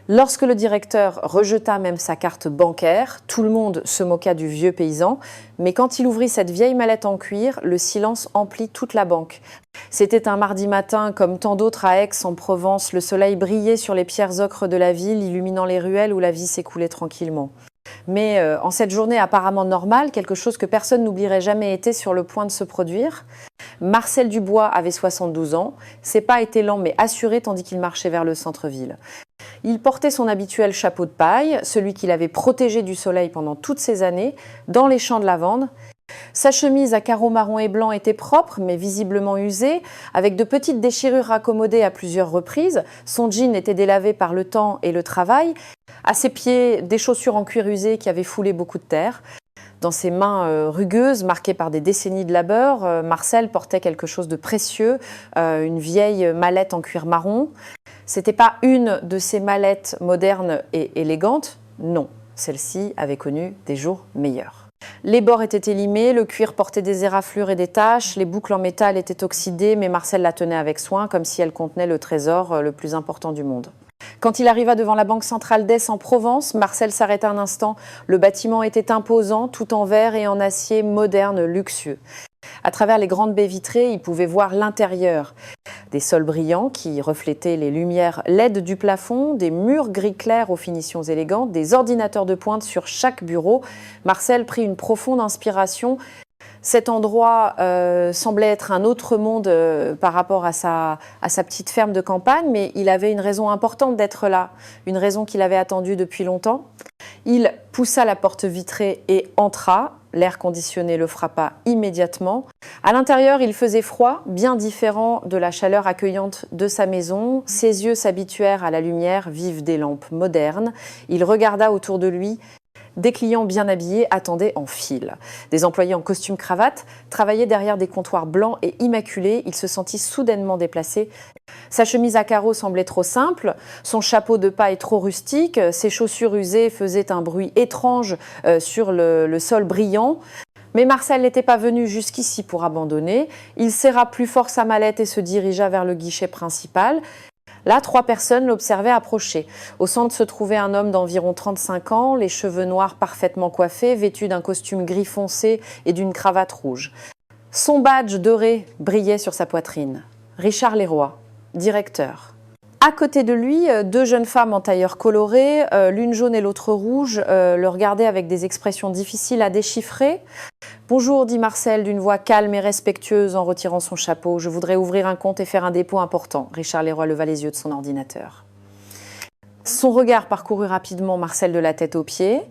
Lorsque le directeur rejeta même sa carte bancaire, tout le monde se moqua du vieux paysan, mais quand il ouvrit cette vieille mallette en cuir, le silence emplit toute la banque. C'était un mardi matin, comme tant d'autres à Aix, en Provence, le soleil brillait sur les pierres ocres de la ville, illuminant les ruelles où la vie s'écoulait tranquillement. Mais en cette journée apparemment normale, quelque chose que personne n'oublierait jamais était sur le point de se produire. Marcel Dubois avait 72 ans, ses pas étaient lents mais assurés tandis qu'il marchait vers le centre-ville. Il portait son habituel chapeau de paille, celui qu'il avait protégé du soleil pendant toutes ces années, dans les champs de lavande. Sa chemise à carreaux marron et blanc était propre, mais visiblement usée, avec de petites déchirures raccommodées à plusieurs reprises. Son jean était délavé par le temps et le travail. À ses pieds, des chaussures en cuir usé qui avaient foulé beaucoup de terre. Dans ses mains rugueuses, marquées par des décennies de labeur, Marcel portait quelque chose de précieux, une vieille mallette en cuir marron. C'était pas une de ces mallettes modernes et élégantes, non. Celle-ci avait connu des jours meilleurs. Les bords étaient élimés, le cuir portait des éraflures et des taches, les boucles en métal étaient oxydées, mais Marcel la tenait avec soin, comme si elle contenait le trésor le plus important du monde. Quand il arriva devant la Banque centrale d'Aix en Provence, Marcel s'arrêta un instant. Le bâtiment était imposant, tout en verre et en acier moderne, luxueux. À travers les grandes baies vitrées, il pouvait voir l'intérieur. Des sols brillants qui reflétaient les lumières LED du plafond, des murs gris clair aux finitions élégantes, des ordinateurs de pointe sur chaque bureau. Marcel prit une profonde inspiration. Cet endroit semblait être un autre monde par rapport à sa petite ferme de campagne, mais il avait une raison importante d'être là, une raison qu'il avait attendue depuis longtemps. Il poussa la porte vitrée et entra. L'air conditionné le frappa immédiatement. À l'intérieur, il faisait froid, bien différent de la chaleur accueillante de sa maison. Ses yeux s'habituèrent à la lumière vive des lampes modernes. Il regarda autour de lui. Des clients bien habillés attendaient en file. Des employés en costume cravate travaillaient derrière des comptoirs blancs et immaculés. Il se sentit soudainement déplacé. Sa chemise à carreaux semblait trop simple, son chapeau de paille trop rustique, ses chaussures usées faisaient un bruit étrange sur le sol brillant. Mais Marcel n'était pas venu jusqu'ici pour abandonner. Il serra plus fort sa mallette et se dirigea vers le guichet principal. Là, 3 personnes l'observaient approcher. Au centre se trouvait un homme d'environ 35 ans, les cheveux noirs parfaitement coiffés, vêtu d'un costume gris foncé et d'une cravate rouge. Son badge doré brillait sur sa poitrine. Richard Leroy, directeur. À côté de lui, 2 jeunes femmes en tailleur coloré, l'une jaune et l'autre rouge, le regardaient avec des expressions difficiles à déchiffrer. « Bonjour », dit Marcel d'une voix calme et respectueuse en retirant son chapeau. « Je voudrais ouvrir un compte et faire un dépôt important. » Richard Leroy leva les yeux de son ordinateur. Son regard parcourut rapidement Marcel de la tête aux pieds.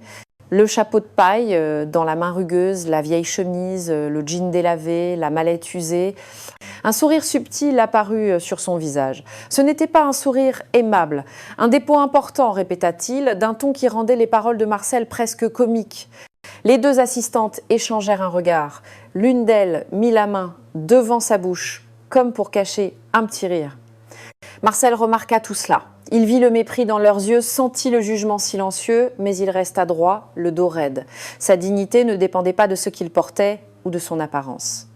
Le chapeau de paille dans la main rugueuse, la vieille chemise, le jean délavé, la mallette usée. Un sourire subtil apparut sur son visage. Ce n'était pas un sourire aimable. « Un dépôt important », répéta-t-il, d'un ton qui rendait les paroles de Marcel presque comiques. Les 2 assistantes échangèrent un regard. L'une d'elles mit la main devant sa bouche, comme pour cacher un petit rire. Marcel remarqua tout cela. Il vit le mépris dans leurs yeux, sentit le jugement silencieux, mais il resta droit, le dos raide. Sa dignité ne dépendait pas de ce qu'il portait ou de son apparence.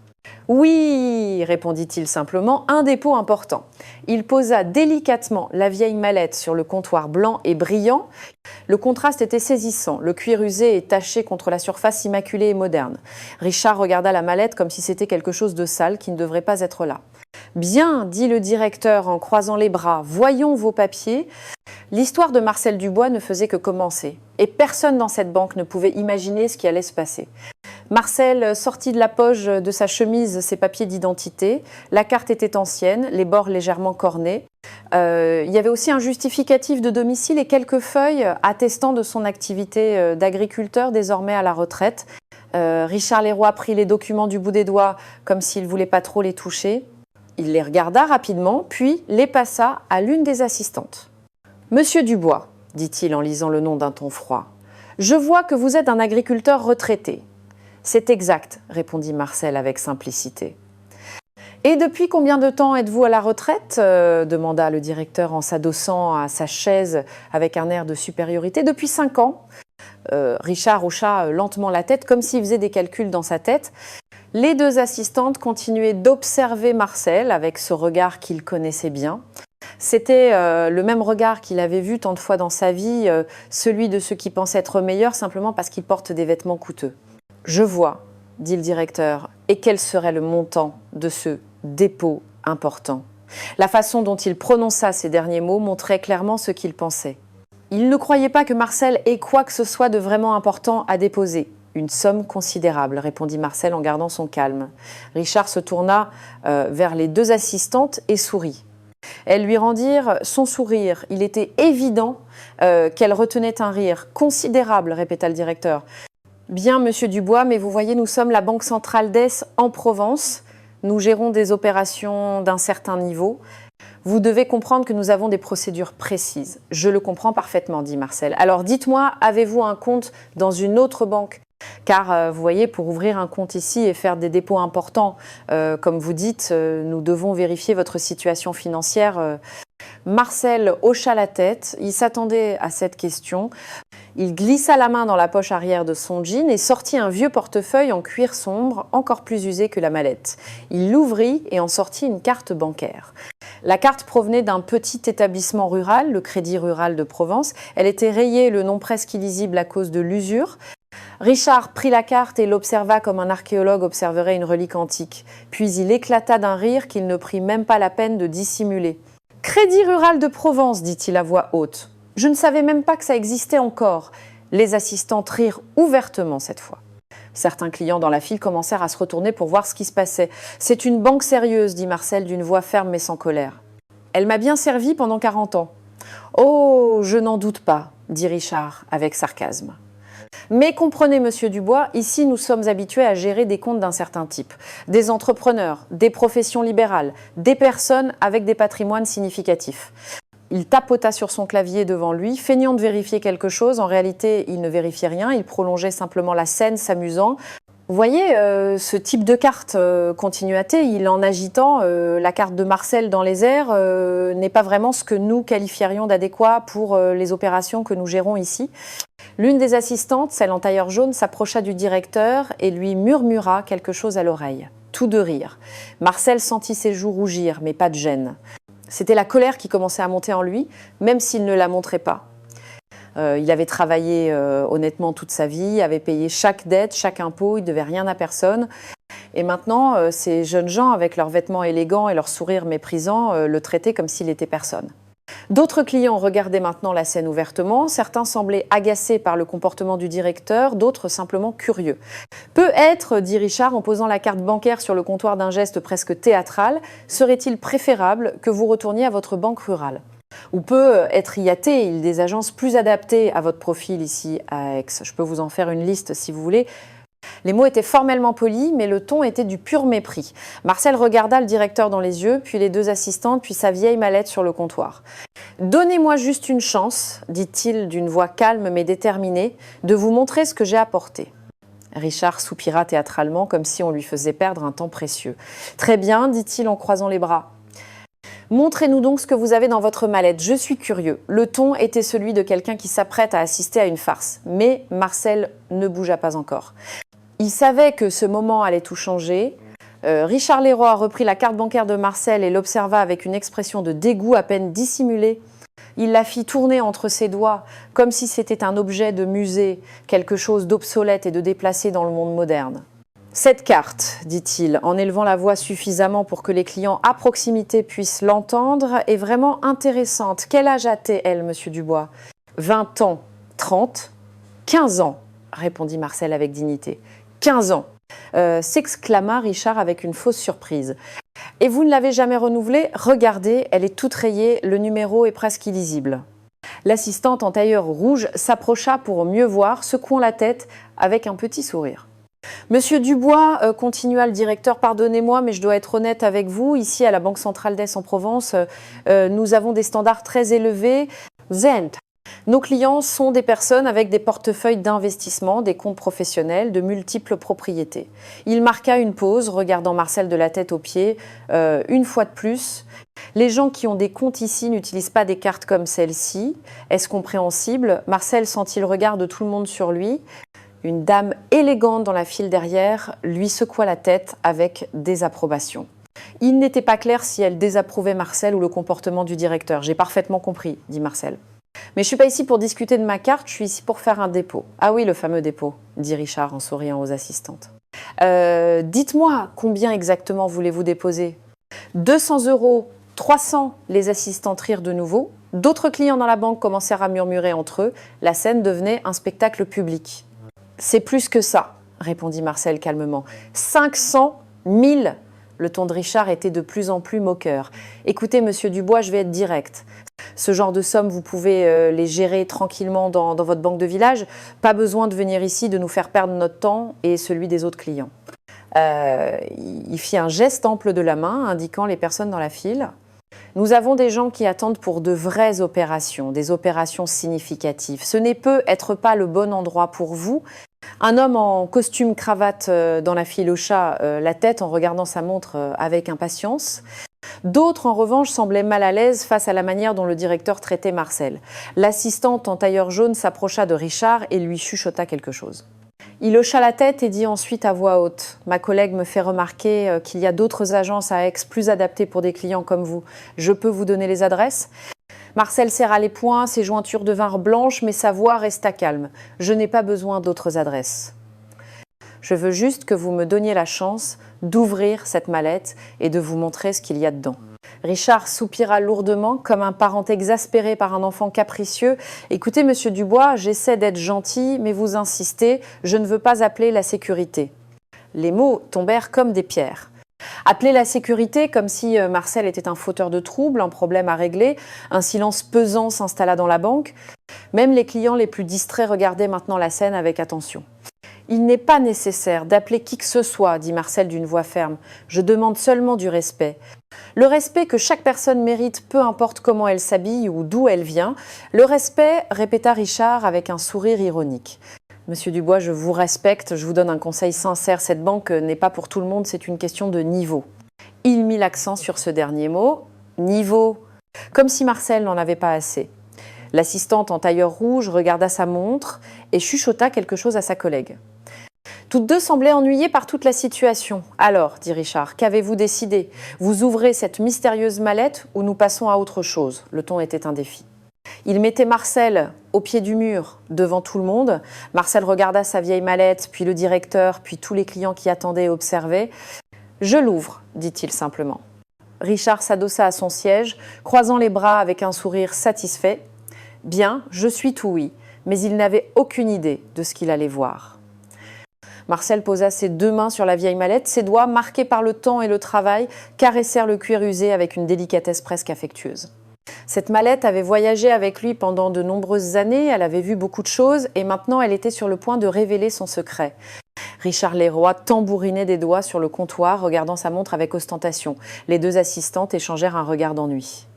« Oui », répondit-il simplement, « un dépôt important. » Il posa délicatement la vieille mallette sur le comptoir blanc et brillant. Le contraste était saisissant, le cuir usé et taché contre la surface immaculée et moderne. Richard regarda la mallette comme si c'était quelque chose de sale qui ne devrait pas être là. « Bien », dit le directeur en croisant les bras, « voyons vos papiers. » L'histoire de Marcel Dubois ne faisait que commencer, et personne dans cette banque ne pouvait imaginer ce qui allait se passer. Marcel sortit de la poche de sa chemise ses papiers d'identité. La carte était ancienne, les bords légèrement cornés. Il y avait aussi un justificatif de domicile et quelques feuilles attestant de son activité d'agriculteur désormais à la retraite. Richard Leroy prit les documents du bout des doigts comme s'il ne voulait pas trop les toucher. Il les regarda rapidement, puis les passa à l'une des assistantes. « Monsieur Dubois », dit-il en lisant le nom d'un ton froid, « je vois que vous êtes un agriculteur retraité. » « C'est exact, » répondit Marcel avec simplicité. « Et depuis combien de temps êtes-vous à la retraite ?» demanda le directeur en s'adossant à sa chaise avec un air de supériorité. « Depuis 5 ans. » Richard hocha lentement la tête comme s'il faisait des calculs dans sa tête. Les 2 assistantes continuaient d'observer Marcel avec ce regard qu'il connaissait bien. C'était le même regard qu'il avait vu tant de fois dans sa vie, celui de ceux qui pensent être meilleurs simplement parce qu'ils portent des vêtements coûteux. « Je vois », dit le directeur, « et quel serait le montant de ce dépôt important ?» La façon dont il prononça ces derniers mots montrait clairement ce qu'il pensait. Il ne croyait pas que Marcel ait quoi que ce soit de vraiment important à déposer. « Une somme considérable », répondit Marcel en gardant son calme. Richard se tourna vers les deux assistantes et sourit. Elles lui rendirent son sourire. Il était évident qu'elle retenait un rire. « Considérable », répéta le directeur. « Bien, monsieur Dubois, mais vous voyez, nous sommes la Banque centrale d'Aix en Provence. Nous gérons des opérations d'un certain niveau. Vous devez comprendre que nous avons des procédures précises. »« Je le comprends parfaitement, » dit Marcel. « Alors dites-moi, avez-vous un compte dans une autre banque ? Car vous voyez, pour ouvrir un compte ici et faire des dépôts importants, comme vous dites, nous devons vérifier votre situation financière. » Marcel hocha la tête, il s'attendait à cette question. Il glissa la main dans la poche arrière de son jean et sortit un vieux portefeuille en cuir sombre, encore plus usé que la mallette. Il l'ouvrit et en sortit une carte bancaire. La carte provenait d'un petit établissement rural, le Crédit Rural de Provence. Elle était rayée, le nom presque illisible à cause de l'usure. Richard prit la carte et l'observa comme un archéologue observerait une relique antique. Puis il éclata d'un rire qu'il ne prit même pas la peine de dissimuler. « Crédit Rural de Provence », dit-il à voix haute. « Je ne savais même pas que ça existait encore. » Les assistantes rirent ouvertement cette fois. Certains clients dans la file commencèrent à se retourner pour voir ce qui se passait. « C'est une banque sérieuse », dit Marcel d'une voix ferme mais sans colère. « Elle m'a bien servi pendant 40 ans. »« Oh, je n'en doute pas », dit Richard avec sarcasme. Mais comprenez, monsieur Dubois, ici nous sommes habitués à gérer des comptes d'un certain type. Des entrepreneurs, des professions libérales, des personnes avec des patrimoines significatifs. Il tapota sur son clavier devant lui, feignant de vérifier quelque chose. En réalité, il ne vérifiait rien, il prolongeait simplement la scène, s'amusant. Vous voyez, ce type de carte, continua-t-il, en agitant la carte de Marcel dans les airs, n'est pas vraiment ce que nous qualifierions d'adéquat pour les opérations que nous gérons ici. L'une des assistantes, celle en tailleur jaune, s'approcha du directeur et lui murmura quelque chose à l'oreille. Tous deux rirent. Marcel sentit ses joues rougir, mais pas de gêne. C'était la colère qui commençait à monter en lui, même s'il ne la montrait pas. Il avait travaillé honnêtement toute sa vie, avait payé chaque dette, chaque impôt, il ne devait rien à personne. Et maintenant, ces jeunes gens, avec leurs vêtements élégants et leurs sourires méprisants, le traitaient comme s'il n'était personne. D'autres clients regardaient maintenant la scène ouvertement. Certains semblaient agacés par le comportement du directeur, d'autres simplement curieux. « Peut-être, dit Richard en posant la carte bancaire sur le comptoir d'un geste presque théâtral, serait-il préférable que vous retourniez à votre banque rurale ? Ou peut-être y a-t-il des agences plus adaptées à votre profil ici à Aix. Je peux vous en faire une liste si vous voulez. » Les mots étaient formellement polis, mais le ton était du pur mépris. Marcel regarda le directeur dans les yeux, puis les deux assistantes, puis sa vieille mallette sur le comptoir. « Donnez-moi juste une chance, dit-il d'une voix calme mais déterminée, de vous montrer ce que j'ai apporté. » Richard soupira théâtralement, comme si on lui faisait perdre un temps précieux. « Très bien, dit-il en croisant les bras. Montrez-nous donc ce que vous avez dans votre mallette, je suis curieux. » Le ton était celui de quelqu'un qui s'apprête à assister à une farce, mais Marcel ne bougea pas encore. Il savait que ce moment allait tout changer. Richard Leroy reprit la carte bancaire de Marcel et l'observa avec une expression de dégoût à peine dissimulée. Il la fit tourner entre ses doigts, comme si c'était un objet de musée, quelque chose d'obsolète et de déplacé dans le monde moderne. « Cette carte, dit-il, en élevant la voix suffisamment pour que les clients à proximité puissent l'entendre, est vraiment intéressante. Quel âge a-t-elle, monsieur Dubois ? 20 ans, 30, 15 ans, répondit Marcel avec dignité. 15 ans, s'exclama Richard avec une fausse surprise. Et vous ne l'avez jamais renouvelée ? Regardez, elle est toute rayée, le numéro est presque illisible. L'assistante en tailleur rouge s'approcha pour mieux voir, secouant la tête avec un petit sourire. Monsieur Dubois, continua le directeur, pardonnez-moi, mais je dois être honnête avec vous. Ici, à la Banque centrale d'Aix en Provence, nous avons des standards très élevés. Zent. Nos clients sont des personnes avec des portefeuilles d'investissement, des comptes professionnels, de multiples propriétés. Il marqua une pause, regardant Marcel de la tête aux pieds. Une fois de plus, les gens qui ont des comptes ici n'utilisent pas des cartes comme celle-ci. Est-ce compréhensible ? Marcel sentit le regard de tout le monde sur lui. Une dame élégante dans la file derrière lui secoua la tête avec désapprobation. Il n'était pas clair si elle désapprouvait Marcel ou le comportement du directeur. J'ai parfaitement compris, dit Marcel. Mais je ne suis pas ici pour discuter de ma carte, je suis ici pour faire un dépôt. Ah oui, le fameux dépôt, dit Richard en souriant aux assistantes. Dites-moi, combien exactement voulez-vous déposer ? 200 €, 300, les assistantes rirent de nouveau. D'autres clients dans la banque commencèrent à murmurer entre eux. La scène devenait un spectacle public. C'est plus que ça, répondit Marcel calmement. 500 000. Le ton de Richard était de plus en plus moqueur. Écoutez, monsieur Dubois, je vais être direct. Ce genre de sommes, vous pouvez les gérer tranquillement dans votre banque de village. Pas besoin de venir ici, de nous faire perdre notre temps et celui des autres clients. Il fit un geste ample de la main, indiquant les personnes dans la file. Nous avons des gens qui attendent pour de vraies opérations, des opérations significatives. Ce n'est peut-être pas le bon endroit pour vous. Un homme en costume cravate dans la file hocha la tête en regardant sa montre avec impatience. D'autres, en revanche, semblaient mal à l'aise face à la manière dont le directeur traitait Marcel. L'assistante en tailleur jaune s'approcha de Richard et lui chuchota quelque chose. Il hocha la tête et dit ensuite à voix haute « Ma collègue me fait remarquer qu'il y a d'autres agences à Aix plus adaptées pour des clients comme vous. Je peux vous donner les adresses ?» Marcel serra les poings, ses jointures devinrent blanches, mais sa voix resta calme. « Je n'ai pas besoin d'autres adresses. Je veux juste que vous me donniez la chance d'ouvrir cette mallette et de vous montrer ce qu'il y a dedans. » Richard soupira lourdement, comme un parent exaspéré par un enfant capricieux. « Écoutez, monsieur Dubois, j'essaie d'être gentil, mais vous insistez, je ne veux pas appeler la sécurité. » Les mots tombèrent comme des pierres. Appeler la sécurité comme si Marcel était un fauteur de troubles, un problème à régler, un silence pesant s'installa dans la banque. Même les clients les plus distraits regardaient maintenant la scène avec attention. « Il n'est pas nécessaire d'appeler qui que ce soit, dit Marcel d'une voix ferme. Je demande seulement du respect. Le respect que chaque personne mérite, peu importe comment elle s'habille ou d'où elle vient. Le respect, répéta Richard avec un sourire ironique. Monsieur Dubois, je vous respecte, je vous donne un conseil sincère. Cette banque n'est pas pour tout le monde, c'est une question de niveau. Il mit l'accent sur ce dernier mot, niveau, comme si Marcel n'en avait pas assez. L'assistante en tailleur rouge regarda sa montre et chuchota quelque chose à sa collègue. Toutes deux semblaient ennuyées par toute la situation. « Alors, dit Richard, qu'avez-vous décidé ? Vous ouvrez cette mystérieuse mallette ou nous passons à autre chose ?» Le ton était un défi. Il mettait Marcel au pied du mur, devant tout le monde. Marcel regarda sa vieille mallette, puis le directeur, puis tous les clients qui attendaient et observaient. « Je l'ouvre, dit-il simplement. » Richard s'adossa à son siège, croisant les bras avec un sourire satisfait. « Bien, je suis tout oui. » Mais il n'avait aucune idée de ce qu'il allait voir. Marcel posa ses deux mains sur la vieille mallette. Ses doigts, marqués par le temps et le travail, caressèrent le cuir usé avec une délicatesse presque affectueuse. Cette mallette avait voyagé avec lui pendant de nombreuses années, elle avait vu beaucoup de choses et maintenant elle était sur le point de révéler son secret. Richard Leroy tambourinait des doigts sur le comptoir, regardant sa montre avec ostentation. Les deux assistantes échangèrent un regard d'ennui.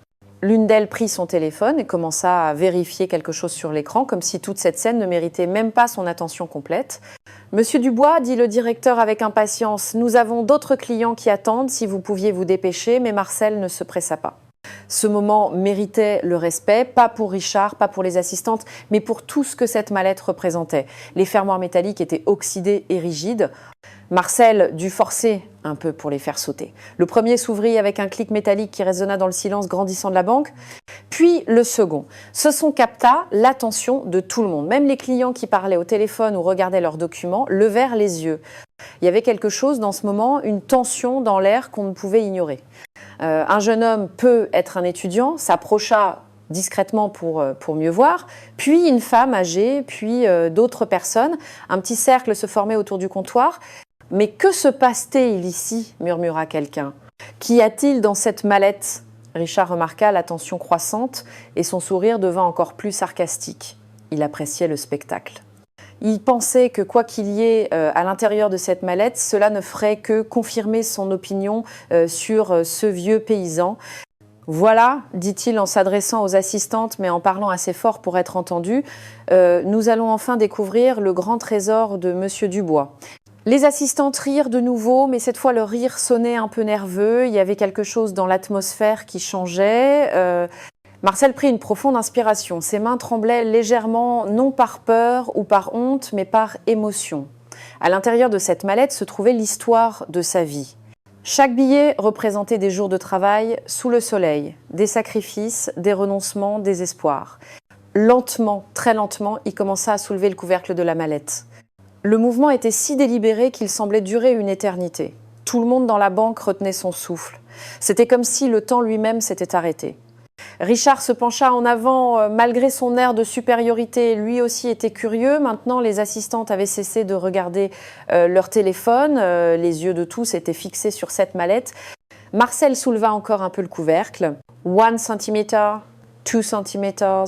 L'une d'elles prit son téléphone et commença à vérifier quelque chose sur l'écran, comme si toute cette scène ne méritait même pas son attention complète. « Monsieur Dubois, dit le directeur avec impatience, nous avons d'autres clients qui attendent, si vous pouviez vous dépêcher, mais Marcel ne se pressa pas. » Ce moment méritait le respect, pas pour Richard, pas pour les assistantes, mais pour tout ce que cette mallette représentait. Les fermoirs métalliques étaient oxydés et rigides. Marcel dut forcer un peu pour les faire sauter. Le premier s'ouvrit avec un clic métallique qui résonna dans le silence grandissant de la banque, puis le second. Ce son capta l'attention de tout le monde. Même les clients qui parlaient au téléphone ou regardaient leurs documents levèrent les yeux. Il y avait quelque chose dans ce moment, une tension dans l'air qu'on ne pouvait ignorer. Un jeune homme peut être un étudiant, s'approcha discrètement pour mieux voir, puis une femme âgée, puis d'autres personnes. Un petit cercle se formait autour du comptoir. « Mais que se passe-t-il ici » murmura quelqu'un. « Qu'y a-t-il dans cette mallette ?» Richard remarqua la tension croissante et son sourire devint encore plus sarcastique. Il appréciait le spectacle. Il pensait que quoi qu'il y ait à l'intérieur de cette mallette, cela ne ferait que confirmer son opinion sur ce vieux paysan. « Voilà, dit-il en s'adressant aux assistantes, mais en parlant assez fort pour être entendu, nous allons enfin découvrir le grand trésor de Monsieur Dubois. » Les assistantes rirent de nouveau, mais cette fois le rire sonnait un peu nerveux. Il y avait quelque chose dans l'atmosphère qui changeait. Marcel prit une profonde inspiration. Ses mains tremblaient légèrement, non par peur ou par honte, mais par émotion. À l'intérieur de cette mallette se trouvait l'histoire de sa vie. Chaque billet représentait des jours de travail sous le soleil, des sacrifices, des renoncements, des espoirs. Lentement, très lentement, il commença à soulever le couvercle de la mallette. Le mouvement était si délibéré qu'il semblait durer une éternité. Tout le monde dans la banque retenait son souffle. C'était comme si le temps lui-même s'était arrêté. Richard se pencha en avant, malgré son air de supériorité. Lui aussi était curieux. Maintenant, les assistantes avaient cessé de regarder leur téléphone. Les yeux de tous étaient fixés sur cette mallette. Marcel souleva encore un peu le couvercle. 1 cm, 2 cm, 3.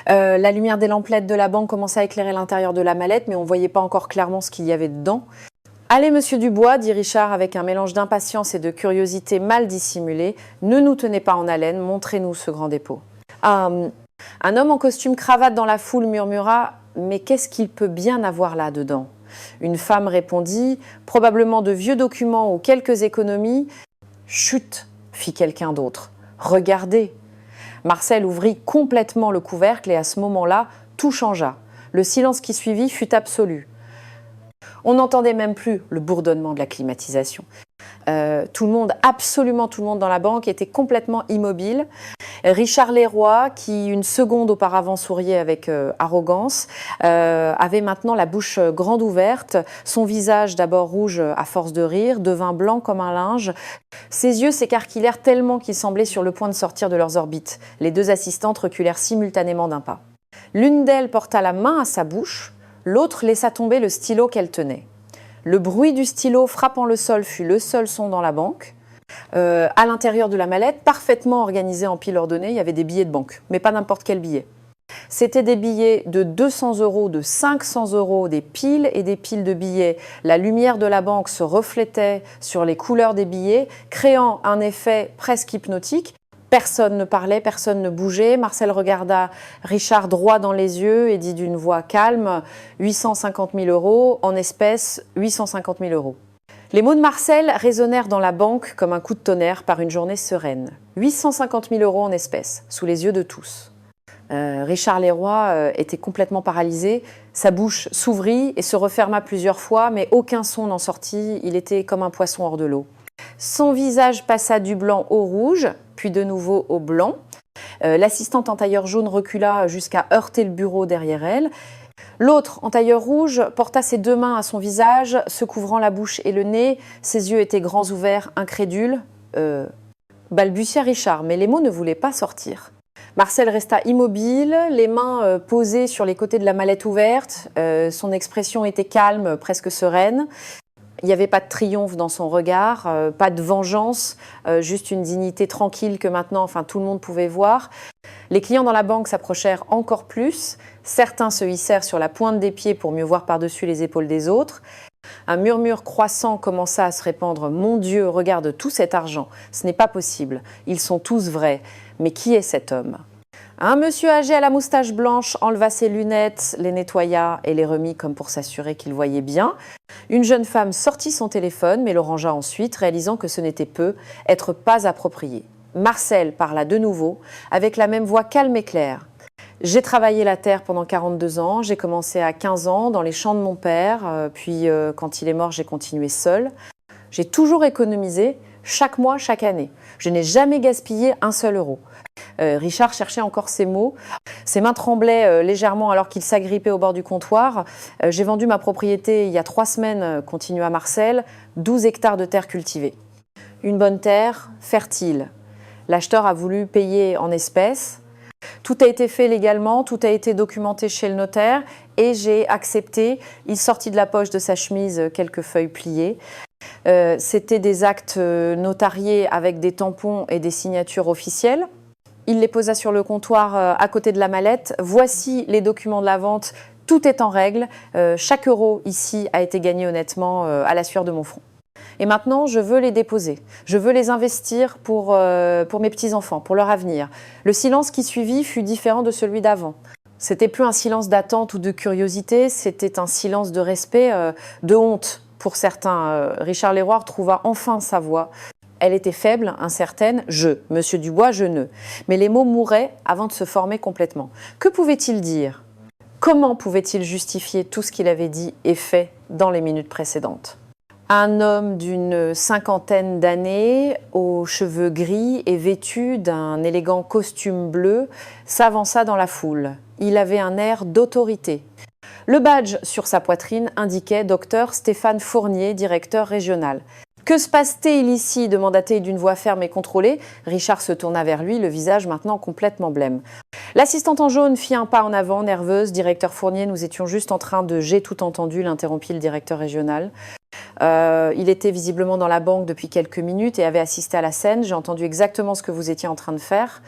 La lumière des lamplettes de la banque commençait à éclairer l'intérieur de la mallette, mais on ne voyait pas encore clairement ce qu'il y avait dedans. « Allez, monsieur Dubois, dit Richard avec un mélange d'impatience et de curiosité mal dissimulée, ne nous tenez pas en haleine, montrez-nous ce grand dépôt. » Un homme en costume cravate dans la foule murmura « Mais qu'est-ce qu'il peut bien avoir là-dedans ?» Une femme répondit « Probablement de vieux documents ou quelques économies. »« Chut !» fit quelqu'un d'autre. « Regardez !» Marcel ouvrit complètement le couvercle et à ce moment-là, tout changea. Le silence qui suivit fut absolu. On n'entendait même plus le bourdonnement de la climatisation. Tout le monde, absolument tout le monde dans la banque était complètement immobile. Richard Leroy, qui une seconde auparavant souriait avec arrogance, avait maintenant la bouche grande ouverte. Son visage, d'abord rouge à force de rire, devint blanc comme un linge. Ses yeux s'écarquillèrent tellement qu'ils semblaient sur le point de sortir de leurs orbites. Les deux assistantes reculèrent simultanément d'un pas. L'une d'elles porta la main à sa bouche, l'autre laissa tomber le stylo qu'elle tenait. Le bruit du stylo frappant le sol fut le seul son dans la banque. À l'intérieur de la mallette, parfaitement organisée en piles ordonnées, il y avait des billets de banque, mais pas n'importe quel billet. C'était des billets de 200 €, de 500 €, des piles et des piles de billets. La lumière de la banque se reflétait sur les couleurs des billets, créant un effet presque hypnotique. Personne ne parlait, personne ne bougeait. Marcel regarda Richard droit dans les yeux et dit d'une voix calme « 850 000 €, en espèces 850 000 €. Les mots de Marcel résonnèrent dans la banque comme un coup de tonnerre par une journée sereine. 850 000 € en espèces, sous les yeux de tous. Richard Leroy était complètement paralysé. Sa bouche s'ouvrit et se referma plusieurs fois, mais aucun son n'en sortit. Il était comme un poisson hors de l'eau. Son visage passa du blanc au rouge, puis de nouveau au blanc. L'assistante en tailleur jaune recula jusqu'à heurter le bureau derrière elle. L'autre, en tailleur rouge, porta ses deux mains à son visage, se couvrant la bouche et le nez. Ses yeux étaient grands ouverts, incrédules. Balbutia Richard, mais les mots ne voulaient pas sortir. Marcel resta immobile, les mains posées sur les côtés de la mallette ouverte. Son expression était calme, presque sereine. Il n'y avait pas de triomphe dans son regard, pas de vengeance, juste une dignité tranquille que maintenant, tout le monde pouvait voir. Les clients dans la banque s'approchèrent encore plus. Certains se hissèrent sur la pointe des pieds pour mieux voir par-dessus les épaules des autres. Un murmure croissant commença à se répandre. « Mon Dieu, regarde tout cet argent. Ce n'est pas possible. Ils sont tous vrais. Mais qui est cet homme ?» Un monsieur âgé à la moustache blanche enleva ses lunettes, les nettoya et les remit comme pour s'assurer qu'il voyait bien. Une jeune femme sortit son téléphone, mais le rangea ensuite, réalisant que ce n'était peu, être pas approprié. Marcel parla de nouveau, avec la même voix calme et claire. « J'ai travaillé la terre pendant 42 ans, j'ai commencé à 15 ans dans les champs de mon père, puis quand il est mort, j'ai continué seul. J'ai toujours économisé, chaque mois, chaque année. Je n'ai jamais gaspillé un seul euro. » Richard cherchait encore ses mots. Ses mains tremblaient légèrement alors qu'il s'agrippait au bord du comptoir. « J'ai vendu ma propriété il y a 3 semaines, continua Marcel, 12 hectares de terre cultivée. Une bonne terre, fertile. L'acheteur a voulu payer en espèces. Tout a été fait légalement, tout a été documenté chez le notaire et j'ai accepté. » Il sortit de la poche de sa chemise quelques feuilles pliées. C'était des actes notariés avec des tampons et des signatures officielles. Il les posa sur le comptoir à côté de la mallette. « Voici les documents de la vente, tout est en règle. Chaque euro ici a été gagné honnêtement à la sueur de mon front. Et maintenant, je veux les déposer. Je veux les investir pour mes petits-enfants, pour leur avenir. » Le silence qui suivit fut différent de celui d'avant. C'était plus un silence d'attente ou de curiosité, c'était un silence de respect, de honte pour certains. Richard Leroy retrouva enfin sa voix. Elle était faible, incertaine. « Je, monsieur Dubois, je ne. » Mais les mots mouraient avant de se former complètement. Que pouvait-il dire? Comment pouvait-il justifier tout ce qu'il avait dit et fait dans les minutes précédentes? Un homme d'une cinquantaine d'années, aux cheveux gris et vêtu d'un élégant costume bleu, s'avança dans la foule. Il avait un air d'autorité. Le badge sur sa poitrine indiquait Dr Stéphane Fournier, directeur régional. « Que se passe-t-il ici » demanda-t-il d'une voix ferme et contrôlée. Richard se tourna vers lui, le visage maintenant complètement blême. L'assistante en jaune fit un pas en avant, nerveuse. « Directeur Fournier, nous étions juste en train de... » « J'ai tout entendu » l'interrompit le directeur régional. Il était visiblement dans la banque depuis quelques minutes et avait assisté à la scène. J'ai entendu exactement ce que vous étiez en train de faire.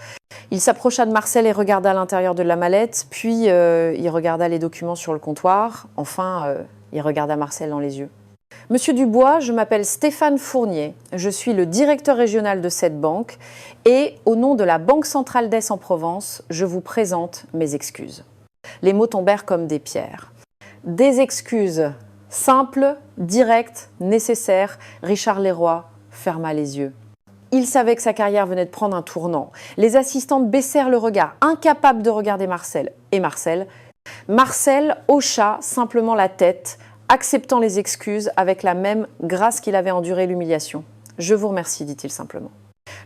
Il s'approcha de Marcel et regarda à l'intérieur de la mallette, puis il regarda les documents sur le comptoir. Enfin, il regarda Marcel dans les yeux. « Monsieur Dubois, je m'appelle Stéphane Fournier. Je suis le directeur régional de cette banque et, au nom de la Banque centrale d'Aix-en-Provence, je vous présente mes excuses. » Les mots tombèrent comme des pierres. Des excuses simples, directes, nécessaires. Richard Leroy ferma les yeux. Il savait que sa carrière venait de prendre un tournant. Les assistantes baissèrent le regard, incapables de regarder Marcel. Et Marcel hocha simplement la tête, acceptant les excuses avec la même grâce qu'il avait enduré l'humiliation. « Je vous remercie », dit-il simplement.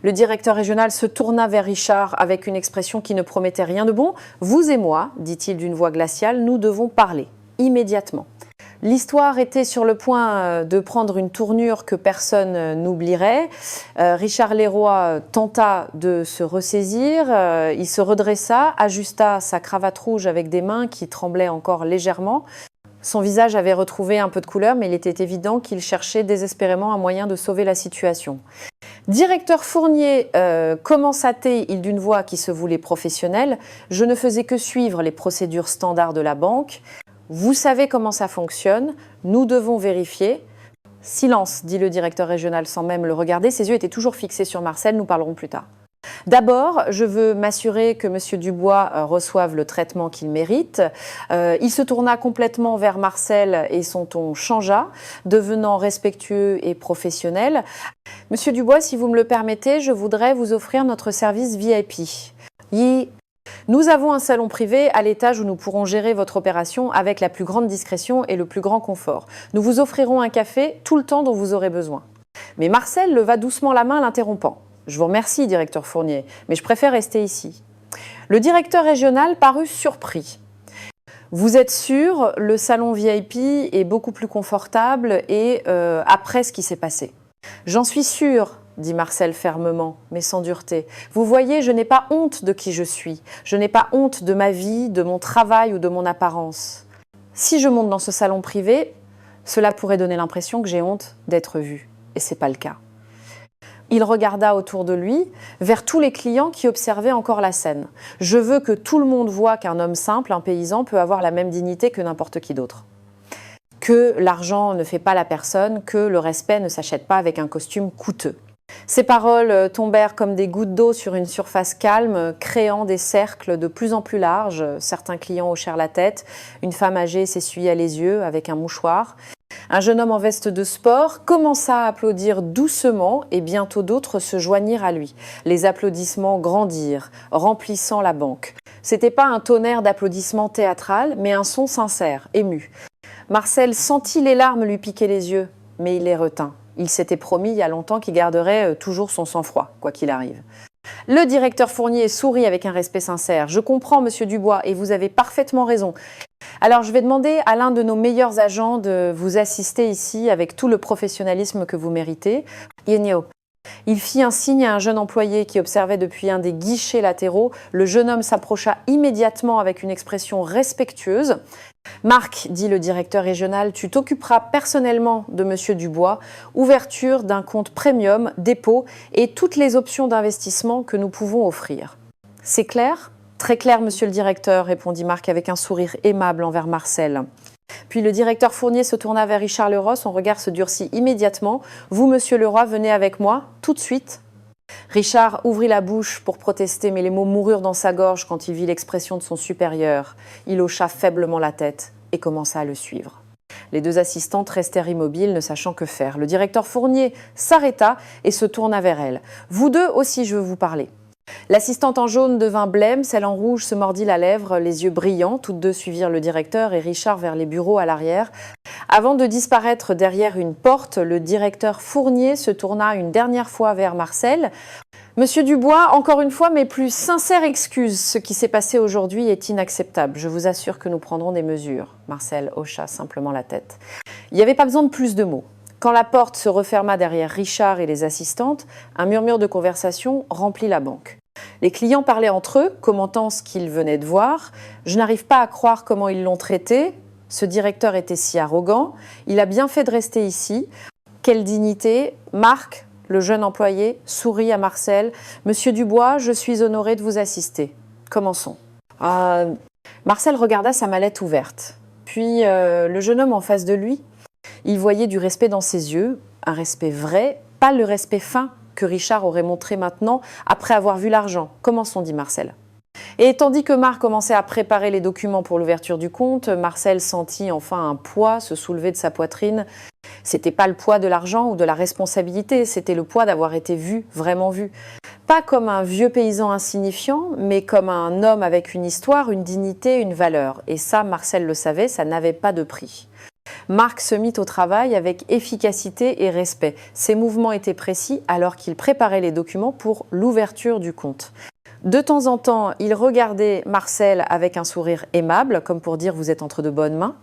Le directeur régional se tourna vers Richard avec une expression qui ne promettait rien de bon. « Vous et moi, dit-il d'une voix glaciale, nous devons parler, immédiatement. » L'histoire était sur le point de prendre une tournure que personne n'oublierait. Richard Leroy tenta de se ressaisir, il se redressa, ajusta sa cravate rouge avec des mains qui tremblaient encore légèrement. Son visage avait retrouvé un peu de couleur, mais il était évident qu'il cherchait désespérément un moyen de sauver la situation. « Directeur Fournier, commença-t-il d'une voix qui se voulait professionnelle, je ne faisais que suivre les procédures standards de la banque. Vous savez comment ça fonctionne, nous devons vérifier. » « Silence, dit le directeur régional sans même le regarder, ses yeux étaient toujours fixés sur Marcel, nous parlerons plus tard. « D'abord, je veux m'assurer que M. Dubois reçoive le traitement qu'il mérite. » Il se tourna complètement vers Marcel et son ton changea, devenant respectueux et professionnel. « Monsieur Dubois, si vous me le permettez, je voudrais vous offrir notre service VIP. Nous avons un salon privé à l'étage où nous pourrons gérer votre opération avec la plus grande discrétion et le plus grand confort. Nous vous offrirons un café tout le temps dont vous aurez besoin. » Mais Marcel leva doucement la main, l'interrompant. « Je vous remercie, directeur Fournier, mais je préfère rester ici. » Le directeur régional parut surpris. « Vous êtes sûr, le salon VIP est beaucoup plus confortable et après ce qui s'est passé. »« J'en suis sûr, » dit Marcel fermement, mais sans dureté. « Vous voyez, je n'ai pas honte de qui je suis. Je n'ai pas honte de ma vie, de mon travail ou de mon apparence. Si je monte dans ce salon privé, cela pourrait donner l'impression que j'ai honte d'être vu. Et ce n'est pas le cas. » Il regarda autour de lui, vers tous les clients qui observaient encore la scène. « Je veux que tout le monde voie qu'un homme simple, un paysan, peut avoir la même dignité que n'importe qui d'autre. Que l'argent ne fait pas la personne, que le respect ne s'achète pas avec un costume coûteux. » Ces paroles tombèrent comme des gouttes d'eau sur une surface calme, créant des cercles de plus en plus larges. Certains clients hochèrent la tête. Une femme âgée s'essuya les yeux avec un mouchoir. Un jeune homme en veste de sport commença à applaudir doucement et bientôt d'autres se joignirent à lui. Les applaudissements grandirent, remplissant la banque. C'était pas un tonnerre d'applaudissements théâtral, mais un son sincère, ému. Marcel sentit les larmes lui piquer les yeux, mais il les retint. Il s'était promis il y a longtemps qu'il garderait toujours son sang-froid, quoi qu'il arrive. Le directeur Fournier sourit avec un respect sincère. « Je comprends, monsieur Dubois, et vous avez parfaitement raison. Alors, je vais demander à l'un de nos meilleurs agents de vous assister ici avec tout le professionnalisme que vous méritez. » Il fit un signe à un jeune employé qui observait depuis un des guichets latéraux. Le jeune homme s'approcha immédiatement avec une expression respectueuse. « Marc, dit le directeur régional, tu t'occuperas personnellement de monsieur Dubois, ouverture d'un compte premium, dépôt et toutes les options d'investissement que nous pouvons offrir. » « C'est clair ? » « Très clair, monsieur le directeur, répondit Marc avec un sourire aimable envers Marcel. Puis le directeur Fournier se tourna vers Richard Leroy, son regard se durcit immédiatement. « Vous, monsieur Leroy, venez avec moi, tout de suite. » Richard ouvrit la bouche pour protester, mais les mots moururent dans sa gorge quand il vit l'expression de son supérieur. Il hocha faiblement la tête et commença à le suivre. Les deux assistantes restèrent immobiles, ne sachant que faire. Le directeur Fournier s'arrêta et se tourna vers elle. « Vous deux aussi, je veux vous parler. » L'assistante en jaune devint blême, celle en rouge se mordit la lèvre, les yeux brillants. Toutes deux suivirent le directeur et Richard vers les bureaux à l'arrière. Avant de disparaître derrière une porte, le directeur Fournier se tourna une dernière fois vers Marcel. « Monsieur Dubois, encore une fois, mes plus sincères excuses. Ce qui s'est passé aujourd'hui est inacceptable. Je vous assure que nous prendrons des mesures. » Marcel hocha simplement la tête. Il n'y avait pas besoin de plus de mots. Quand la porte se referma derrière Richard et les assistantes, un murmure de conversation remplit la banque. Les clients parlaient entre eux, commentant ce qu'ils venaient de voir. « Je n'arrive pas à croire comment ils l'ont traité. Ce directeur était si arrogant. Il a bien fait de rester ici. Quelle dignité. Marc, le jeune employé, sourit à Marcel. « Monsieur Dubois, je suis honoré de vous assister. Commençons. » Marcel regarda sa mallette ouverte. Puis le jeune homme en face de lui. Il voyait du respect dans ses yeux, un respect vrai, pas le respect fin que Richard aurait montré maintenant après avoir vu l'argent. Commençons, dit Marcel. Et tandis que Marc commençait à préparer les documents pour l'ouverture du compte, Marcel sentit enfin un poids se soulever de sa poitrine. C'était pas le poids de l'argent ou de la responsabilité, c'était le poids d'avoir été vu, vraiment vu. Pas comme un vieux paysan insignifiant, mais comme un homme avec une histoire, une dignité, une valeur. Et ça, Marcel le savait, ça n'avait pas de prix. Marc se mit au travail avec efficacité et respect. Ses mouvements étaient précis alors qu'il préparait les documents pour l'ouverture du compte. De temps en temps, il regardait Marcel avec un sourire aimable, comme pour dire « vous êtes entre de bonnes mains ».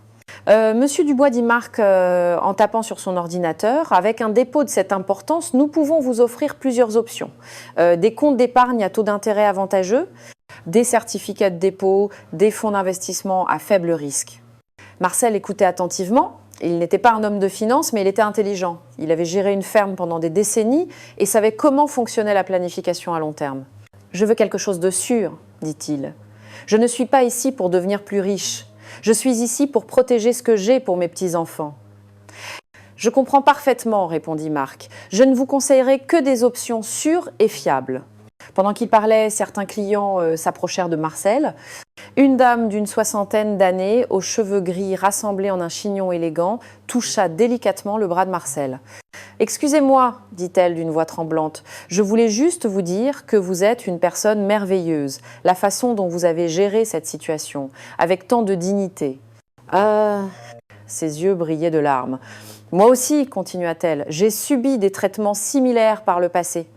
Monsieur Dubois, dit Marc en tapant sur son ordinateur, avec un dépôt de cette importance, nous pouvons vous offrir plusieurs options. Des comptes d'épargne à taux d'intérêt avantageux, des certificats de dépôt, des fonds d'investissement à faible risque. Marcel écoutait attentivement. Il n'était pas un homme de finance, mais il était intelligent. Il avait géré une ferme pendant des décennies et savait comment fonctionnait la planification à long terme. « Je veux quelque chose de sûr, dit-il. Je ne suis pas ici pour devenir plus riche. Je suis ici pour protéger ce que j'ai pour mes petits-enfants. » « Je comprends parfaitement, répondit Marc. Je ne vous conseillerai que des options sûres et fiables. » Pendant qu'il parlait, certains clients s'approchèrent de Marcel. Une dame d'une soixantaine d'années, aux cheveux gris rassemblés en un chignon élégant, toucha délicatement le bras de Marcel. « Excusez-moi, dit-elle d'une voix tremblante, je voulais juste vous dire que vous êtes une personne merveilleuse, la façon dont vous avez géré cette situation, avec tant de dignité. » Ses yeux brillaient de larmes. « Moi aussi, continua-t-elle, j'ai subi des traitements similaires par le passé.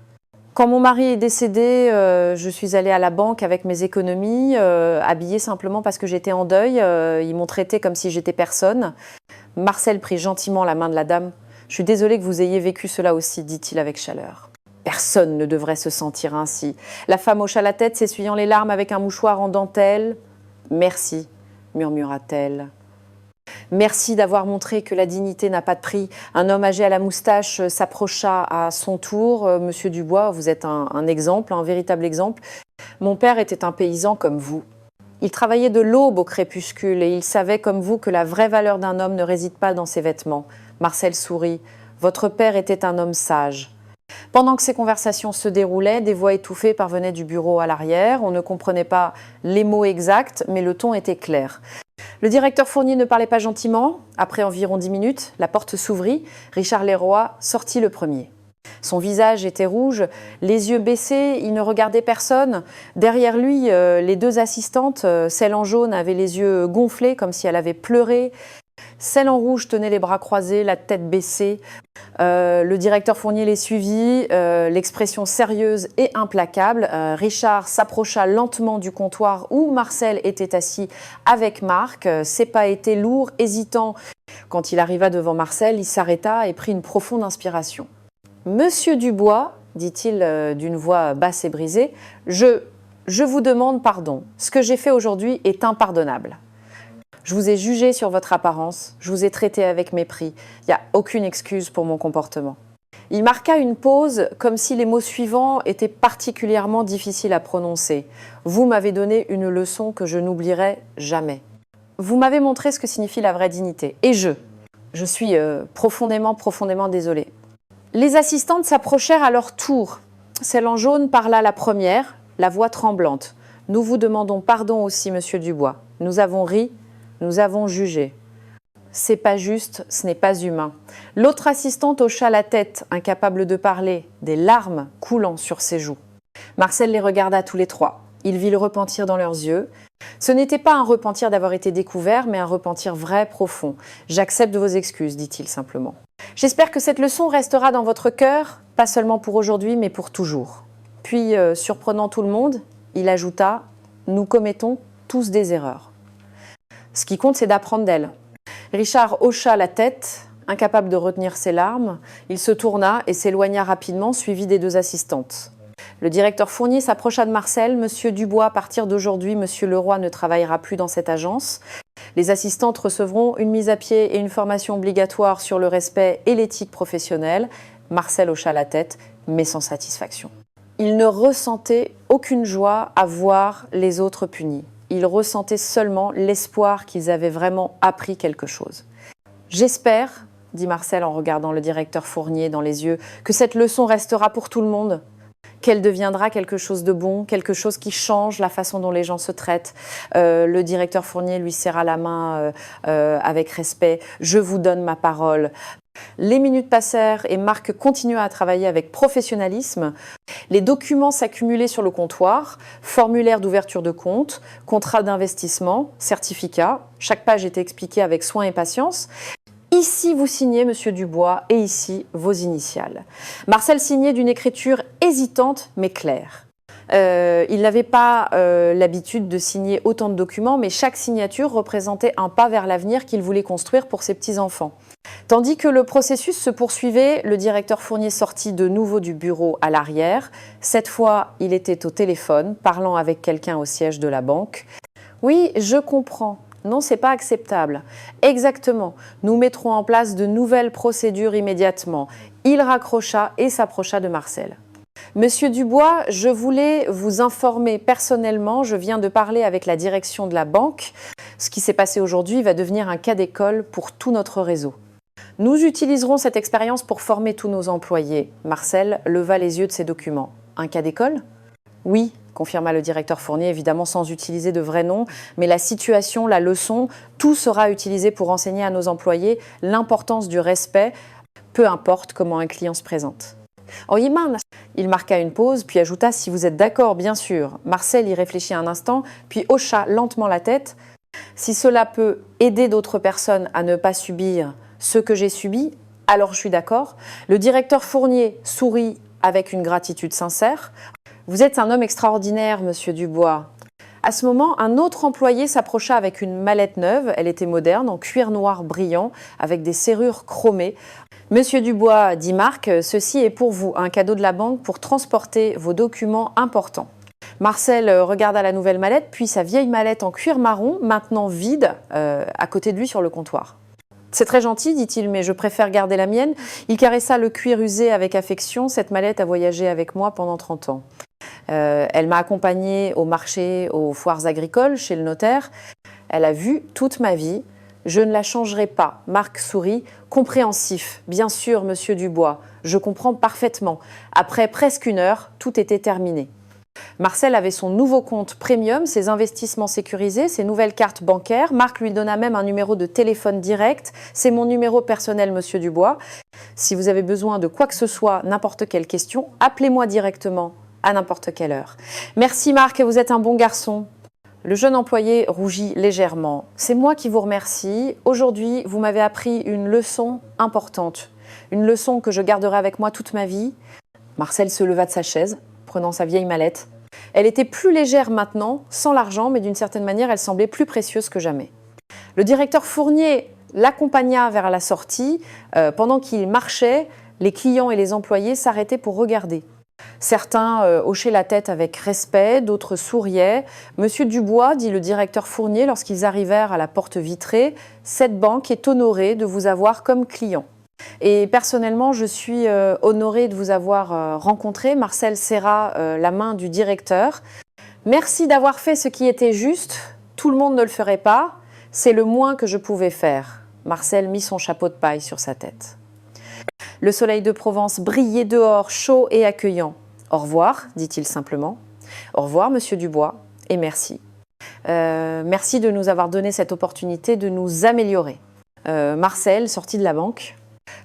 Quand mon mari est décédé, je suis allée à la banque avec mes économies, habillée simplement parce que j'étais en deuil. Ils m'ont traitée comme si j'étais personne. » Marcel prit gentiment la main de la dame. « Je suis désolée que vous ayez vécu cela aussi, dit-il avec chaleur. » Personne ne devrait se sentir ainsi. La femme hocha la tête, s'essuyant les larmes avec un mouchoir en dentelle. « Merci, murmura-t-elle. Merci d'avoir montré que la dignité n'a pas de prix. » Un homme âgé à la moustache s'approcha à son tour. « Monsieur Dubois, vous êtes un exemple, un véritable exemple. Mon père était un paysan comme vous. Il travaillait de l'aube au crépuscule et il savait comme vous que la vraie valeur d'un homme ne réside pas dans ses vêtements. » Marcel sourit. « Votre père était un homme sage. » Pendant que ces conversations se déroulaient, des voix étouffées parvenaient du bureau à l'arrière. On ne comprenait pas les mots exacts, mais le ton était clair. Le directeur Fournier ne parlait pas gentiment. Après environ 10 minutes, la porte s'ouvrit. Richard Leroy sortit le premier. Son visage était rouge, les yeux baissés, il ne regardait personne. Derrière lui, les deux assistantes, celle en jaune avait les yeux gonflés comme si elle avait pleuré. Celle en rouge tenait les bras croisés, la tête baissée. Le directeur Fournier les suivit, l'expression sérieuse et implacable. Richard s'approcha lentement du comptoir où Marcel était assis avec Marc. Ses pas étaient lourds, hésitants. Quand il arriva devant Marcel, il s'arrêta et prit une profonde inspiration. « Monsieur Dubois, dit-il d'une voix basse et brisée, je vous demande pardon. Ce que j'ai fait aujourd'hui est impardonnable. Je vous ai jugé sur votre apparence, je vous ai traité avec mépris. Il n'y a aucune excuse pour mon comportement. » Il marqua une pause comme si les mots suivants étaient particulièrement difficiles à prononcer. « Vous m'avez donné une leçon que je n'oublierai jamais. Vous m'avez montré ce que signifie la vraie dignité. Et je suis profondément désolée. » Les assistantes s'approchèrent à leur tour. Celle en jaune parla la première, la voix tremblante. « Nous vous demandons pardon aussi, monsieur Dubois. Nous avons ri. Nous avons jugé. C'est pas juste, ce n'est pas humain. » L'autre assistante hocha la tête, incapable de parler, des larmes coulant sur ses joues. Marcel les regarda tous les trois. Il vit le repentir dans leurs yeux. Ce n'était pas un repentir d'avoir été découvert, mais un repentir vrai, profond. « J'accepte vos excuses », dit-il simplement. « J'espère que cette leçon restera dans votre cœur, pas seulement pour aujourd'hui, mais pour toujours. » Puis, surprenant tout le monde, il ajouta « Nous commettons tous des erreurs. Ce qui compte, c'est d'apprendre d'elles. » Richard hocha la tête, incapable de retenir ses larmes. Il se tourna et s'éloigna rapidement, suivi des deux assistantes. Le directeur Fournier s'approcha de Marcel. « Monsieur Dubois, à partir d'aujourd'hui, Monsieur Leroy ne travaillera plus dans cette agence. Les assistantes recevront une mise à pied et une formation obligatoire sur le respect et l'éthique professionnelle. » Marcel hocha la tête, mais sans satisfaction. Il ne ressentait aucune joie à voir les autres punis. Il ressentait seulement l'espoir qu'ils avaient vraiment appris quelque chose. « J'espère, dit Marcel en regardant le directeur Fournier dans les yeux, que cette leçon restera pour tout le monde. Qu'elle deviendra quelque chose de bon, quelque chose qui change la façon dont les gens se traitent. » Le directeur Fournier lui serra la main avec respect. « Je vous donne ma parole. » Les minutes passèrent et Marc continua à travailler avec professionnalisme. Les documents s'accumulaient sur le comptoir, formulaire d'ouverture de compte, contrat d'investissement, certificat. Chaque page était expliquée avec soin et patience. Ici, vous signez, Monsieur Dubois, et ici, vos initiales. Marcel signait d'une écriture hésitante, mais claire. Il n'avait pas l'habitude de signer autant de documents, mais chaque signature représentait un pas vers l'avenir qu'il voulait construire pour ses petits-enfants. Tandis que le processus se poursuivait, le directeur Fournier sortit de nouveau du bureau à l'arrière. Cette fois, il était au téléphone, parlant avec quelqu'un au siège de la banque. « Oui, je comprends. Non, c'est pas acceptable. Exactement. Nous mettrons en place de nouvelles procédures immédiatement. » Il raccrocha et s'approcha de Marcel. « Monsieur Dubois, je voulais vous informer personnellement, je viens de parler avec la direction de la banque. Ce qui s'est passé aujourd'hui va devenir un cas d'école pour tout notre réseau. Nous utiliserons cette expérience pour former tous nos employés. » Marcel leva les yeux de ses documents. « Un cas d'école ? » « Oui, » confirma le directeur Fournier, évidemment sans utiliser de vrai nom, mais la situation, la leçon, tout sera utilisé pour enseigner à nos employés l'importance du respect, peu importe comment un client se présente. « Il marqua une pause, puis ajouta « Si vous êtes d'accord, bien sûr. » Marcel y réfléchit un instant, puis hocha lentement la tête. « Si cela peut aider d'autres personnes à ne pas subir ce que j'ai subi, alors je suis d'accord. » Le directeur Fournier sourit avec une gratitude sincère. « Vous êtes un homme extraordinaire, Monsieur Dubois. » À ce moment, un autre employé s'approcha avec une mallette neuve. Elle était moderne, en cuir noir brillant, avec des serrures chromées. « Monsieur Dubois, dit Marc, ceci est pour vous, un cadeau de la banque pour transporter vos documents importants. » Marcel regarda la nouvelle mallette, puis sa vieille mallette en cuir marron, maintenant vide, à côté de lui sur le comptoir. « C'est très gentil, dit-il, mais je préfère garder la mienne. » Il caressa le cuir usé avec affection. Cette mallette a voyagé avec moi pendant 30 ans. Elle m'a accompagnée au marché, aux foires agricoles, chez le notaire. Elle a vu toute ma vie. Je ne la changerai pas. Marc sourit, compréhensif. Bien sûr, Monsieur Dubois, je comprends parfaitement. Après presque 1 heure, tout était terminé. Marcel avait son nouveau compte premium, ses investissements sécurisés, ses nouvelles cartes bancaires. Marc lui donna même un numéro de téléphone direct. C'est mon numéro personnel, Monsieur Dubois. Si vous avez besoin de quoi que ce soit, n'importe quelle question, appelez-moi directement à n'importe quelle heure. Merci Marc, vous êtes un bon garçon. Le jeune employé rougit légèrement. C'est moi qui vous remercie. Aujourd'hui, vous m'avez appris une leçon importante. Une leçon que je garderai avec moi toute ma vie. Marcel se leva de sa chaise, prenant sa vieille mallette. Elle était plus légère maintenant, sans l'argent, mais d'une certaine manière, elle semblait plus précieuse que jamais. Le directeur Fournier l'accompagna vers la sortie. Pendant qu'il marchait, les clients et les employés s'arrêtaient pour regarder. Certains hochaient la tête avec respect, d'autres souriaient. « Monsieur Dubois, dit le directeur Fournier lorsqu'ils arrivèrent à la porte vitrée, cette banque est honorée de vous avoir comme client. Et personnellement, je suis honorée de vous avoir rencontré. » Marcel serra la main du directeur. « Merci d'avoir fait ce qui était juste. Tout le monde ne le ferait pas. C'est le moins que je pouvais faire. » Marcel mit son chapeau de paille sur sa tête. Le soleil de Provence brillait dehors, chaud et accueillant. « Au revoir, dit-il simplement. « Au revoir, Monsieur Dubois, et merci. Merci de nous avoir donné cette opportunité de nous améliorer. » Marcel sortit de la banque.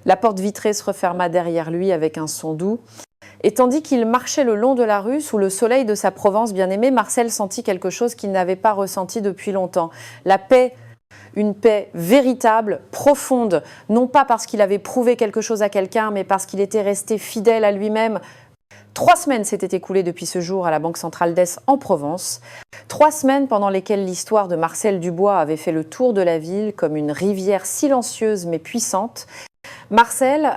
La porte vitrée se referma derrière lui avec un son doux. Et tandis qu'il marchait le long de la rue, sous le soleil de sa Provence bien-aimée, Marcel sentit quelque chose qu'il n'avait pas ressenti depuis longtemps. La paix, une paix véritable, profonde, non pas parce qu'il avait prouvé quelque chose à quelqu'un, mais parce qu'il était resté fidèle à lui-même. 3 semaines s'étaient écoulées depuis ce jour à la Banque Centrale d'Est en Provence. 3 semaines pendant lesquelles l'histoire de Marcel Dubois avait fait le tour de la ville comme une rivière silencieuse mais puissante. Marcel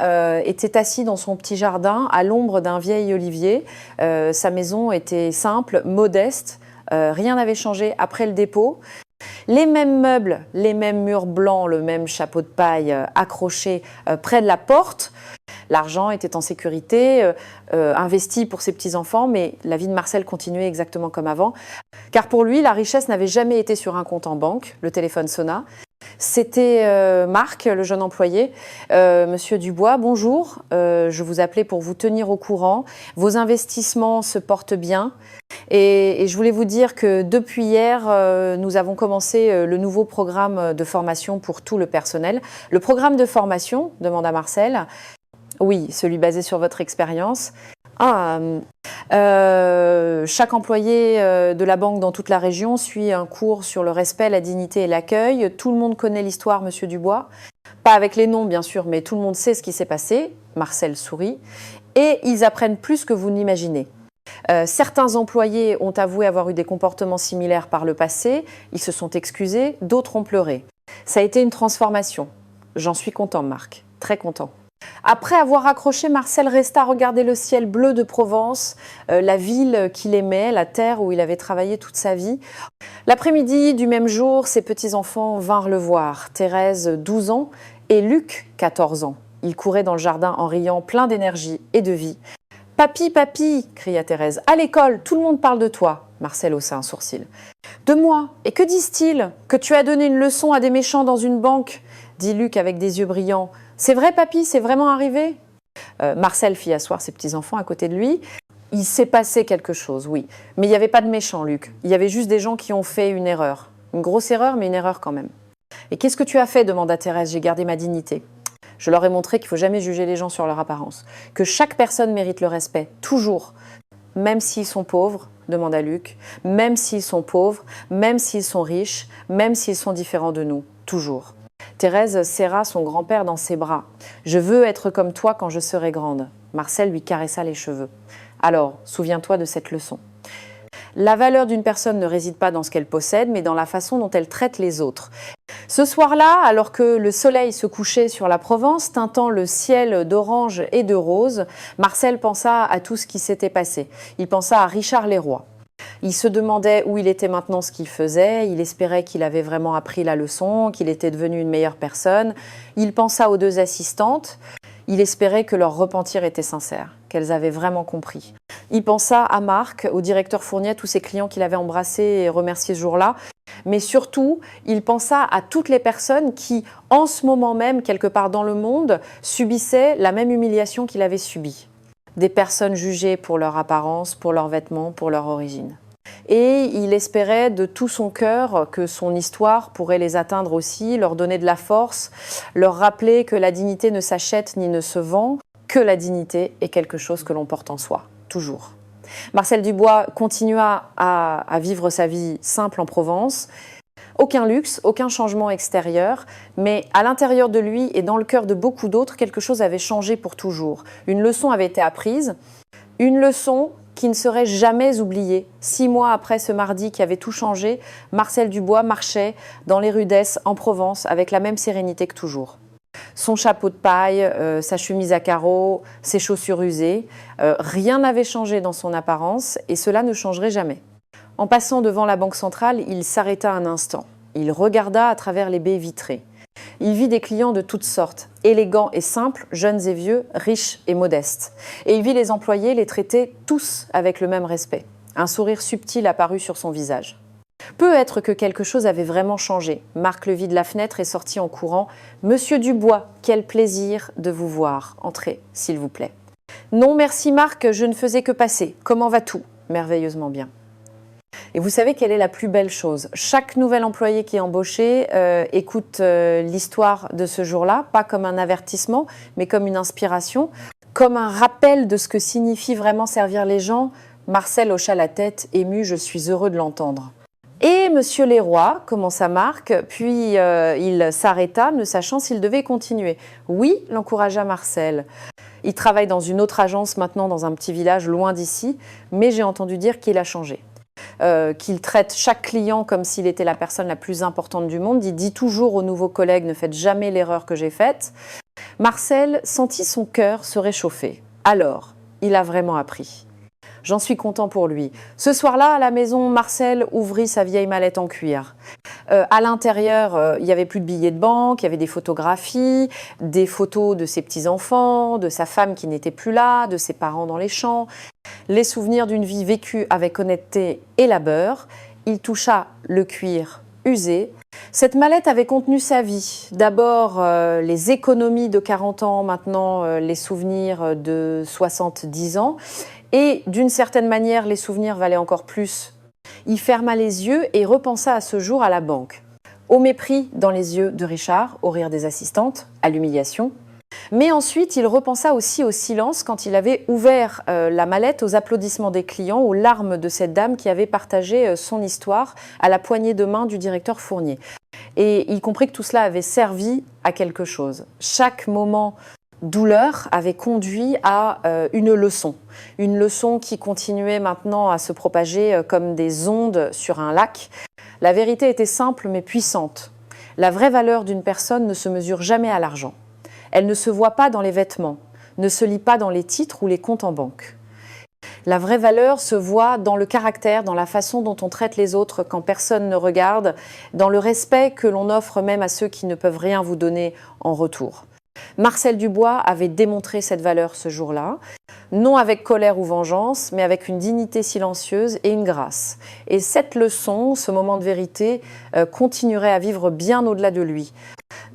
était assis dans son petit jardin à l'ombre d'un vieil olivier. Sa maison était simple, modeste. Rien n'avait changé après le dépôt. Les mêmes meubles, les mêmes murs blancs, le même chapeau de paille accroché près de la porte. L'argent était en sécurité, investi pour ses petits-enfants, mais la vie de Marcel continuait exactement comme avant. Car pour lui, la richesse n'avait jamais été sur un compte en banque. Le téléphone sonna. C'était Marc, le jeune employé. Monsieur Dubois, bonjour. Je vous appelais pour vous tenir au courant. Vos investissements se portent bien. Et je voulais vous dire que depuis hier, nous avons commencé le nouveau programme de formation pour tout le personnel. Le programme de formation, demanda Marcel. Oui, celui basé sur votre expérience. Chaque employé de la banque dans toute la région suit un cours sur le respect, la dignité et l'accueil. Tout le monde connaît l'histoire, Monsieur Dubois. Pas avec les noms, bien sûr, mais tout le monde sait ce qui s'est passé. Marcel sourit. Et ils apprennent plus que vous n'imaginez. Certains employés ont avoué avoir eu des comportements similaires par le passé. Ils se sont excusés, d'autres ont pleuré. Ça a été une transformation. J'en suis content, Marc. Très content. Après avoir accroché, Marcel resta regarder le ciel bleu de Provence, la ville qu'il aimait, la terre où il avait travaillé toute sa vie. L'après-midi du même jour, ses petits-enfants vinrent le voir. Thérèse, 12 ans, et Luc, 14 ans. Ils couraient dans le jardin en riant, plein d'énergie et de vie. « Papy, papy !» cria Thérèse. « À l'école, tout le monde parle de toi !» Marcel haussa un sourcil. « De moi ? Et que disent-ils ? Que tu as donné une leçon à des méchants dans une banque ?» dit Luc avec des yeux brillants. « C'est vrai, papy, c'est vraiment arrivé ?» Marcel fit asseoir ses petits-enfants à côté de lui. Il s'est passé quelque chose, oui. Mais il n'y avait pas de méchants, Luc. Il y avait juste des gens qui ont fait une erreur. Une grosse erreur, mais une erreur quand même. « Et qu'est-ce que tu as fait ?» demanda Thérèse. « J'ai gardé ma dignité. » Je leur ai montré qu'il ne faut jamais juger les gens sur leur apparence. Que chaque personne mérite le respect, toujours. Même s'ils sont pauvres, demanda Luc. Même s'ils sont pauvres, même s'ils sont riches, même s'ils sont différents de nous, toujours. Thérèse serra son grand-père dans ses bras. « Je veux être comme toi quand je serai grande. » Marcel lui caressa les cheveux. « Alors, souviens-toi de cette leçon. La valeur d'une personne ne réside pas dans ce qu'elle possède, mais dans la façon dont elle traite les autres. » Ce soir-là, alors que le soleil se couchait sur la Provence, teintant le ciel d'orange et de rose, Marcel pensa à tout ce qui s'était passé. Il pensa à Richard Leroy. Il se demandait où il était maintenant, ce qu'il faisait. Il espérait qu'il avait vraiment appris la leçon, qu'il était devenu une meilleure personne. Il pensa aux 2 assistantes. Il espérait que leur repentir était sincère, qu'elles avaient vraiment compris. Il pensa à Marc, au directeur Fournier, tous ses clients qu'il avait embrassés et remerciés ce jour-là. Mais surtout, il pensa à toutes les personnes qui, en ce moment même, quelque part dans le monde, subissaient la même humiliation qu'il avait subie. Des personnes jugées pour leur apparence, pour leurs vêtements, pour leur origine. Et il espérait de tout son cœur que son histoire pourrait les atteindre aussi, leur donner de la force, leur rappeler que la dignité ne s'achète ni ne se vend, que la dignité est quelque chose que l'on porte en soi, toujours. Marcel Dubois continua à vivre sa vie simple en Provence. Aucun luxe, aucun changement extérieur, mais à l'intérieur de lui et dans le cœur de beaucoup d'autres, quelque chose avait changé pour toujours. Une leçon avait été apprise, une leçon qui ne serait jamais oubliée. 6 mois après ce mardi qui avait tout changé, Marcel Dubois marchait dans les rues d'Est en Provence avec la même sérénité que toujours. Son chapeau de paille, sa chemise à carreaux, ses chaussures usées, rien n'avait changé dans son apparence et cela ne changerait jamais. En passant devant la Banque Centrale, il s'arrêta un instant. Il regarda à travers les baies vitrées. Il vit des clients de toutes sortes, élégants et simples, jeunes et vieux, riches et modestes. Et il vit les employés les traiter tous avec le même respect. Un sourire subtil apparut sur son visage. Peut-être que quelque chose avait vraiment changé. Marc le vit de la fenêtre et sortit en courant. « Monsieur Dubois, quel plaisir de vous voir. Entrez, s'il vous plaît. »« Non, merci Marc, je ne faisais que passer. Comment va tout ?»« Merveilleusement bien. » Et vous savez quelle est la plus belle chose ? Chaque nouvel employé qui est embauché écoute l'histoire de ce jour-là, pas comme un avertissement, mais comme une inspiration. Comme un rappel de ce que signifie vraiment servir les gens, Marcel hocha la tête, ému, je suis heureux de l'entendre. Et Monsieur Leroy commença Marc, puis il s'arrêta, ne sachant s'il devait continuer. Oui, l'encouragea Marcel. Il travaille dans une autre agence maintenant dans un petit village loin d'ici, mais j'ai entendu dire qu'il a changé. Qu'il traite chaque client comme s'il était la personne la plus importante du monde. Il dit toujours aux nouveaux collègues, ne faites jamais l'erreur que j'ai faite. Marcel sentit son cœur se réchauffer. Alors, il a vraiment appris. J'en suis content pour lui. Ce soir-là, à la maison, Marcel ouvrit sa vieille mallette en cuir. À l'intérieur, il n'y avait plus de billets de banque, il y avait des photographies, des photos de ses petits-enfants, de sa femme qui n'était plus là, de ses parents dans les champs, les souvenirs d'une vie vécue avec honnêteté et labeur. Il toucha le cuir usé. Cette mallette avait contenu sa vie. D'abord, les économies de 40 ans, maintenant les souvenirs de 70 ans. Et d'une certaine manière, les souvenirs valaient encore plus. Il ferma les yeux et repensa à ce jour à la banque. Au mépris dans les yeux de Richard, au rire des assistantes, à l'humiliation. Mais ensuite, il repensa aussi au silence quand il avait ouvert la mallette, aux applaudissements des clients, aux larmes de cette dame qui avait partagé son histoire à la poignée de main du directeur Fournier. Et il comprit que tout cela avait servi à quelque chose. Chaque moment douleur avait conduit à une leçon qui continuait maintenant à se propager comme des ondes sur un lac. La vérité était simple mais puissante. La vraie valeur d'une personne ne se mesure jamais à l'argent. Elle ne se voit pas dans les vêtements, ne se lit pas dans les titres ou les comptes en banque. La vraie valeur se voit dans le caractère, dans la façon dont on traite les autres quand personne ne regarde, dans le respect que l'on offre même à ceux qui ne peuvent rien vous donner en retour. Marcel Dubois avait démontré cette valeur ce jour-là, non avec colère ou vengeance, mais avec une dignité silencieuse et une grâce. Et cette leçon, ce moment de vérité, continuerait à vivre bien au-delà de lui.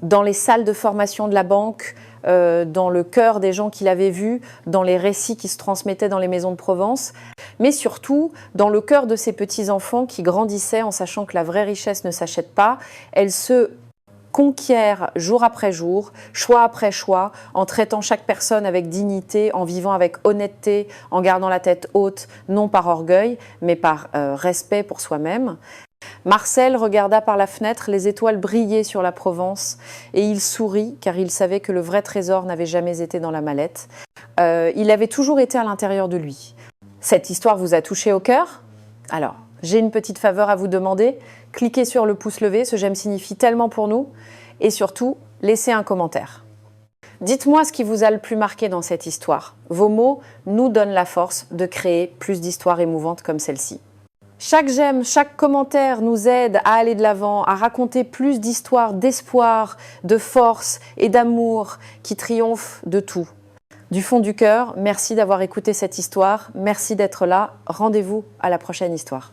Dans les salles de formation de la banque, dans le cœur des gens qu'il avait vus, dans les récits qui se transmettaient dans les maisons de Provence, mais surtout dans le cœur de ces petits-enfants qui grandissaient en sachant que la vraie richesse ne s'achète pas. Elle se conquiert jour après jour, choix après choix, en traitant chaque personne avec dignité, en vivant avec honnêteté, en gardant la tête haute, non par orgueil, mais par respect pour soi-même. Marcel regarda par la fenêtre les étoiles briller sur la Provence et il sourit car il savait que le vrai trésor n'avait jamais été dans la mallette. Il avait toujours été à l'intérieur de lui. Cette histoire vous a touché au cœur ? Alors, j'ai une petite faveur à vous demander. Cliquez sur le pouce levé, ce j'aime signifie tellement pour nous. Et surtout, laissez un commentaire. Dites-moi ce qui vous a le plus marqué dans cette histoire. Vos mots nous donnent la force de créer plus d'histoires émouvantes comme celle-ci. Chaque j'aime, chaque commentaire nous aide à aller de l'avant, à raconter plus d'histoires d'espoir, de force et d'amour qui triomphent de tout. Du fond du cœur, merci d'avoir écouté cette histoire, merci d'être là, rendez-vous à la prochaine histoire.